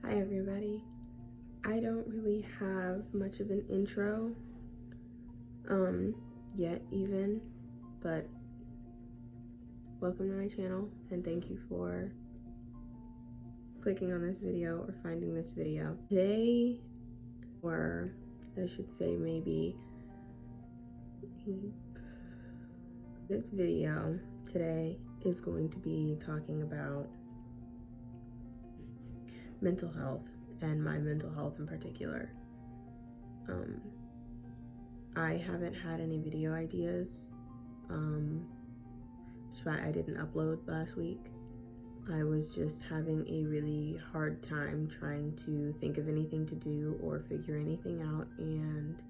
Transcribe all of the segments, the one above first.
Hi everybody. I don't really have much of an intro yet even, but welcome to my channel and thank you for clicking on this video or finding this video. Today, or I should say maybe this video today is going to be talking about mental health and my mental health in particular. I haven't had any video ideas. That's why I didn't upload last week. I was just having a really hard time trying to think of anything to do or figure anything out, and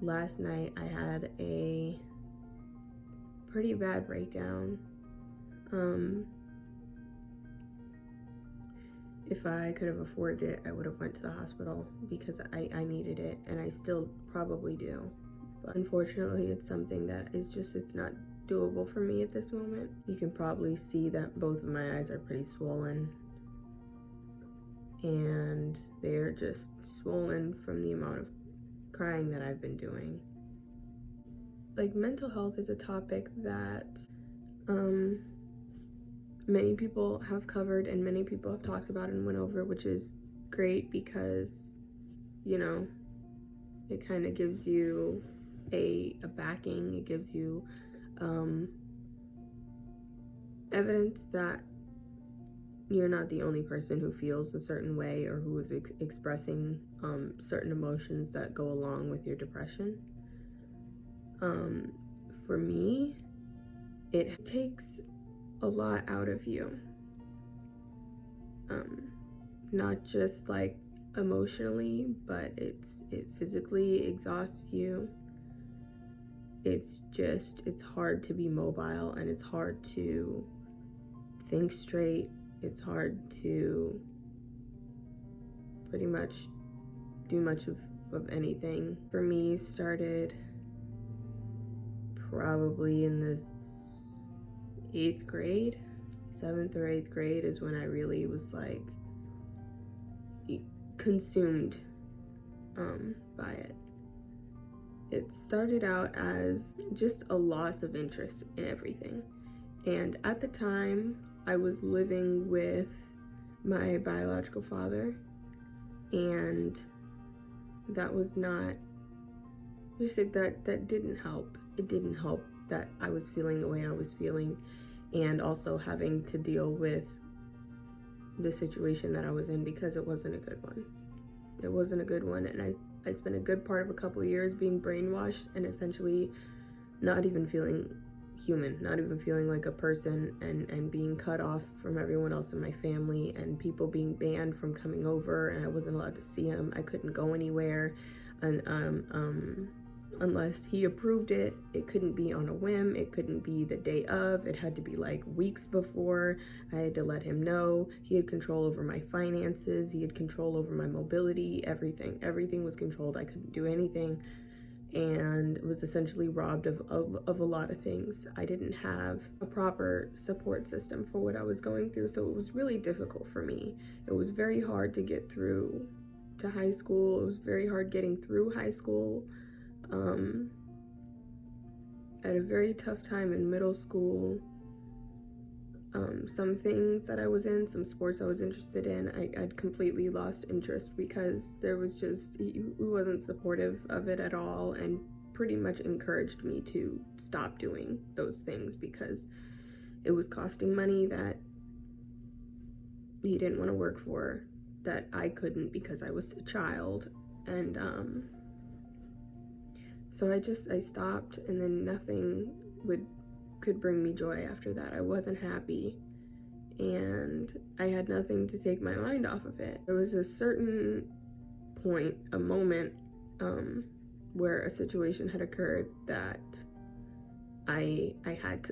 last night I had a pretty bad breakdown. If I could have afforded it, I would have went to the hospital because I needed it, and I still probably do. But unfortunately, it's something that is just, it's not doable for me at this moment. You can probably see that both of my eyes are pretty swollen, and they're just swollen from the amount of crying that I've been doing. Like, mental health is a topic that many people have covered and many people have talked about and went over, which is great because, you know, it kind of gives you a backing. It gives you evidence that you're not the only person who feels a certain way or who is expressing certain emotions that go along with your depression. For me, it takes a lot out of you, not just like emotionally, but it physically exhausts you. It's hard to be mobile, and it's hard to think straight. It's hard to pretty much do much of anything. For me, started probably in this 8th grade. 7th or 8th grade is when I really was like consumed by it. It started out as just a loss of interest in everything. And at the time, I was living with my biological father, and that was not, just that didn't help. It didn't help that I was feeling the way I was feeling, and also having to deal with the situation that I was in, because it wasn't a good one. It wasn't a good one, and I spent a good part of a couple years being brainwashed and essentially not even feeling human, not even feeling like a person, and being cut off from everyone else in my family, and people being banned from coming over, and I wasn't allowed to see him. I couldn't go anywhere, and unless he approved it. It couldn't be on a whim. It couldn't be the day of. It had to be like weeks before. I had to let him know. He had control over my finances. He had control over my mobility, everything. Everything was controlled. I couldn't do anything, and was essentially robbed of a lot of things. I didn't have a proper support system for what I was going through, so it was really difficult for me. It was very hard to get through to high school. It was very hard getting through high school. I had a very tough time in middle school. Some things that I was in, some sports I was interested in, I'd completely lost interest because there was just, he wasn't supportive of it at all, and pretty much encouraged me to stop doing those things because it was costing money that he didn't want to work for, that I couldn't because I was a child. And so I stopped, and then nothing could bring me joy after that. I wasn't happy, and I had nothing to take my mind off of it. There was a certain point, a moment, where a situation had occurred that I had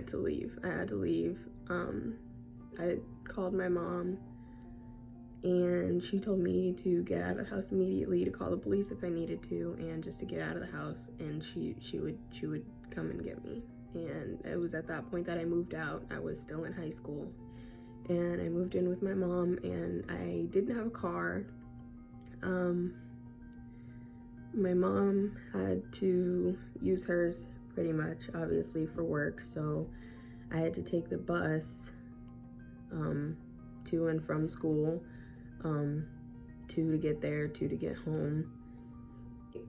to leave. I had to leave. I had called my mom, and she told me to get out of the house immediately, to call the police if I needed to, and just to get out of the house, and she would come and get me. And it was at that point that I moved out. I was still in high school, and I moved in with my mom, and I didn't have a car. My mom had to use hers pretty much, obviously, for work, so I had to take the bus to and from school, 2 to get there, 2 to get home.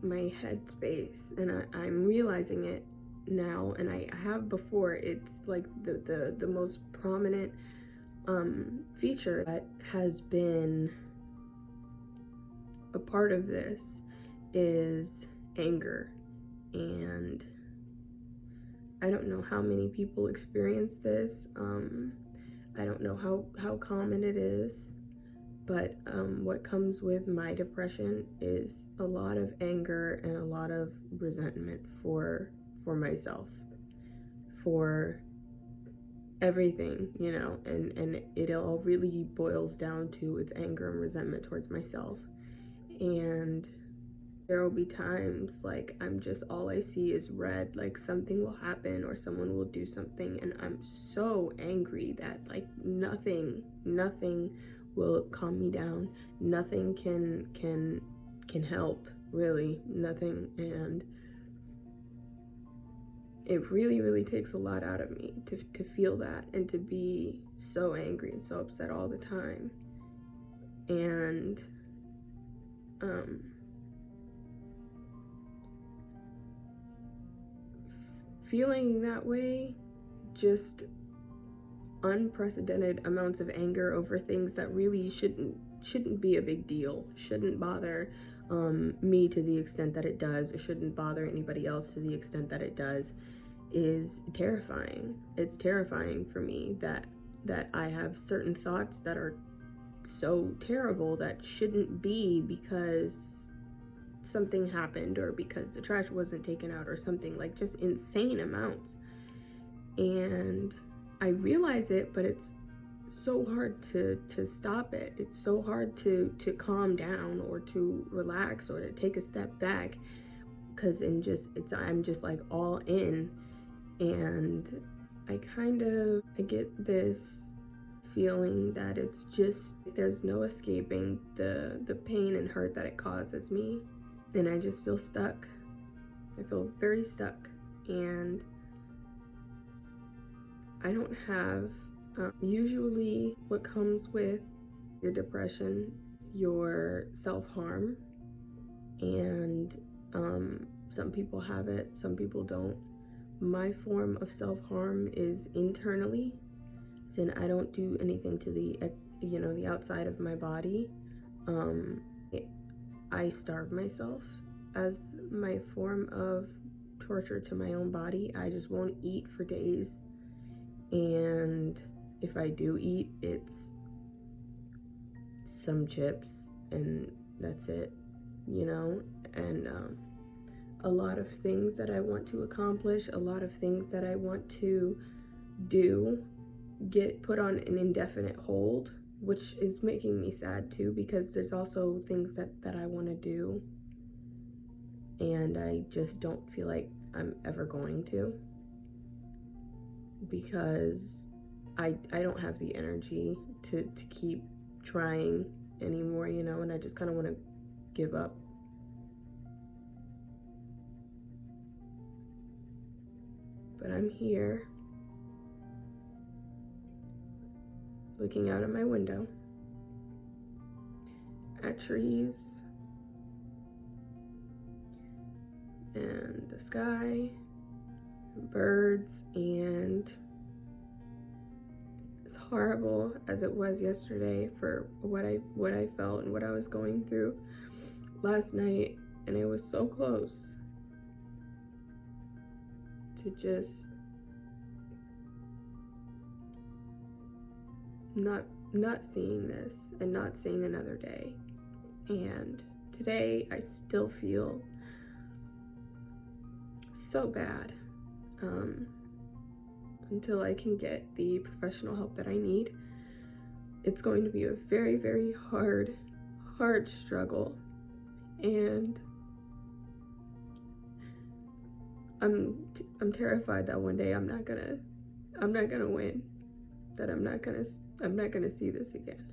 My headspace, and I'm realizing it now, and I have before, it's like the most prominent feature that has been a part of this is anger. And I don't know how many people experience this. I don't know how common it is, but what comes with my depression is a lot of anger and a lot of resentment for myself, for everything, you know, and it all really boils down to it's anger and resentment towards myself. And there will be times like I'm just, all I see is red, like something will happen or someone will do something, and I'm so angry that like nothing will calm me down. Nothing can help, really, nothing. And it really takes a lot out of me to feel that and to be so angry and so upset all the time. And feeling that way, just unprecedented amounts of anger over things that really shouldn't be a big deal, shouldn't bother me to the extent that it does, or shouldn't bother anybody else to the extent that it does, is terrifying. It's terrifying for me that I have certain thoughts that are so terrible that shouldn't be, because something happened or because the trash wasn't taken out or something, like just insane amounts. And I realize it, but it's so hard to stop it. It's so hard to calm down or to relax or to take a step back, because I'm just like all in. And I get this feeling that it's just, there's no escaping the pain and hurt that it causes me. And I just feel stuck. I feel very stuck. And I don't have, usually what comes with your depression is your self-harm. And some people have it, some people don't. My form of self-harm is internally, and I don't do anything to the outside of my body. I starve myself as my form of torture to my own body. I just won't eat for days, and if I do eat, it's some chips and that's it, you know. And a lot of things that I want to accomplish, a lot of things that I want to do get put on an indefinite hold, which is making me sad too, because there's also things that I want to do and I just don't feel like I'm ever going to, because I don't have the energy to keep trying anymore, you know, and I just kind of want to give up. But I'm here, looking out of my window at trees and the sky, and birds, and as horrible as it was yesterday for what I felt and what I was going through last night, and it was so close to just not seeing this and not seeing another day. And today I still feel so bad until I can get the professional help that I need. It's going to be a very hard struggle, and I'm terrified that one day I'm not gonna win. that I'm not gonna see this again.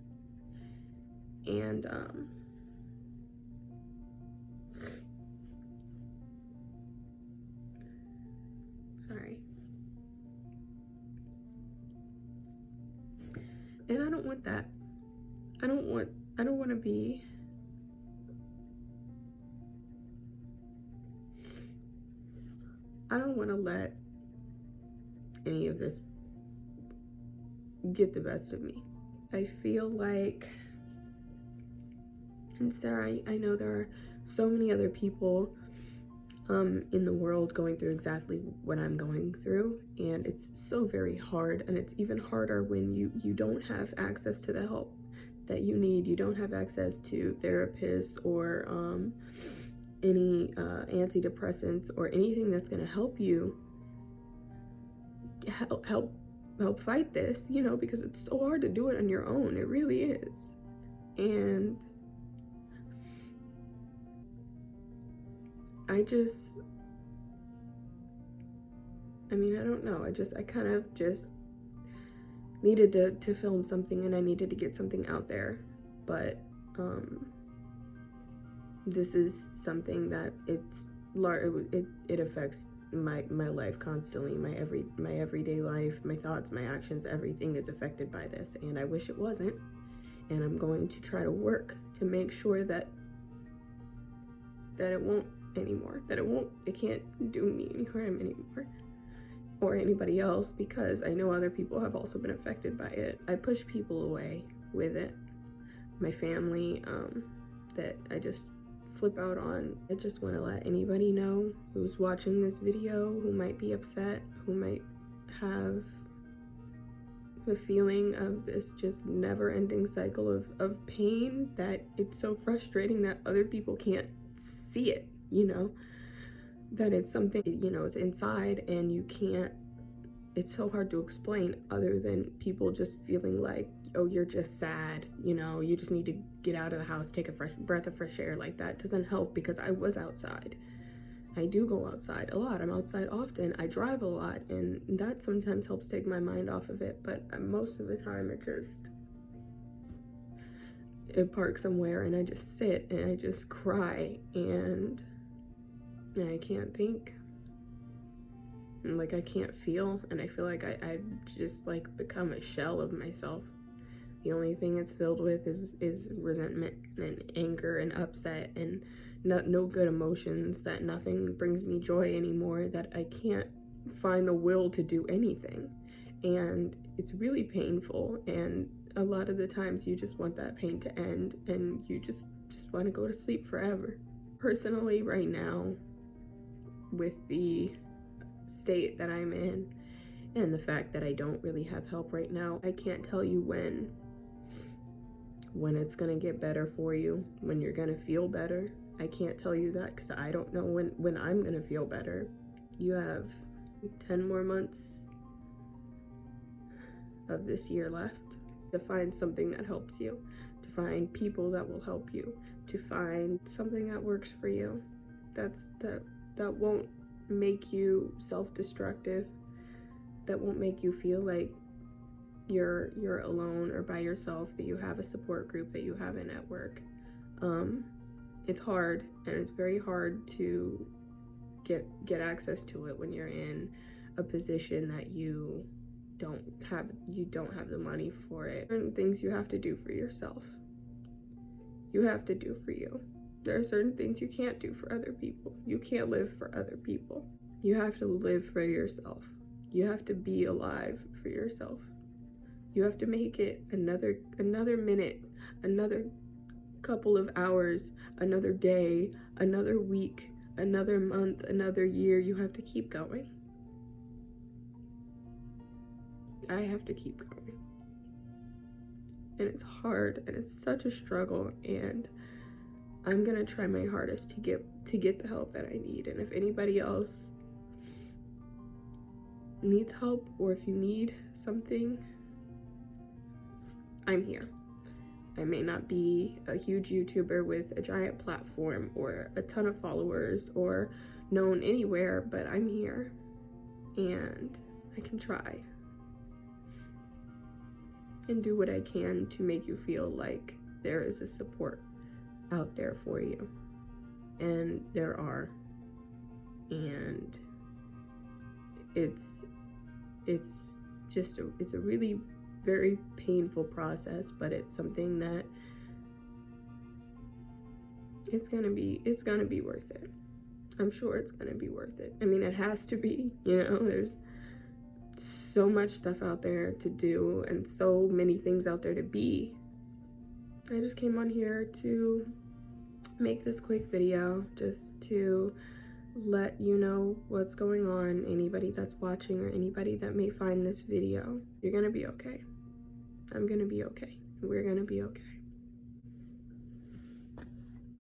And sorry. And I don't want that. I don't want to be I don't want to let any of this get the best of me. I feel like, and Sarah, I know there are so many other people in the world going through exactly what I'm going through, and it's so very hard, and it's even harder when you don't have access to the help that you need. You don't have access to therapists or any antidepressants or anything that's going to help you help fight this, you know, because it's so hard to do it on your own. It really is. And I don't know. I kind of just needed to film something, and I needed to get something out there. But this is something that it affects my life constantly, my everyday life, my thoughts, my actions, everything is affected by this, and I wish it wasn't. And I'm going to try to work to make sure that it won't anymore, it can't do me any harm anymore, or anybody else, because I know other people have also been affected by it. I push people away with it, my family, that I just flip out on. I just want to let anybody know who's watching this video, who might be upset, who might have the feeling of this just never-ending cycle of pain, that it's so frustrating that other people can't see it, you know, that it's something, you know, it's inside, and you can't, it's so hard to explain other than people just feeling like, oh, you're just sad, you know, you just need to get out of the house, take a fresh breath of fresh air. Like, that doesn't help, because I was outside. I do go outside a lot. I'm outside often. I drive a lot, and that sometimes helps take my mind off of it, but most of the time I park somewhere and I just sit and I just cry, and I can't think, and like I can't feel, and I feel like I've just like become a shell of myself. The only thing it's filled with is resentment and anger and upset and no good emotions, that nothing brings me joy anymore, that I can't find the will to do anything. And it's really painful, and a lot of the times you just want that pain to end, and you just want to go to sleep forever. Personally, right now, with the state that I'm in and the fact that I don't really have help right now, I can't tell you when it's gonna get better for you, when you're gonna feel better. I can't tell you that, because I don't know when I'm gonna feel better. You have 10 more months of this year left to find something that helps you, to find people that will help you, to find something that works for you, that won't make you self-destructive, that won't make you feel like you're alone or by yourself, that you have a support group, that you have a network. It's hard, and it's very hard to get access to it when you're in a position that you don't have the money for it. Certain things you have to do for yourself. You have to do for you. There are certain things you can't do for other people. You can't live for other people. You have to live for yourself. You have to be alive for yourself. You have to make it another minute, another couple of hours, another day, another week, another month, another year. You have to keep going. I have to keep going. And it's hard, and it's such a struggle, and I'm gonna try my hardest to get the help that I need. And if anybody else needs help, or if you need something, I'm here. I may not be a huge YouTuber with a giant platform or a ton of followers or known anywhere, but I'm here, and I can try. and do what I can to make you feel like there is a support out there for you. And there are. And it's a really very painful process, but it's something that it's gonna be worth it. I'm sure it's gonna be worth it. I mean, it has to be, there's so much stuff out there to do and so many things out there to be. I just came on here to make this quick video just to let you know what's going on. Anybody that's watching or anybody that may find this video, you're gonna be okay. I'm gonna be okay. We're gonna be okay.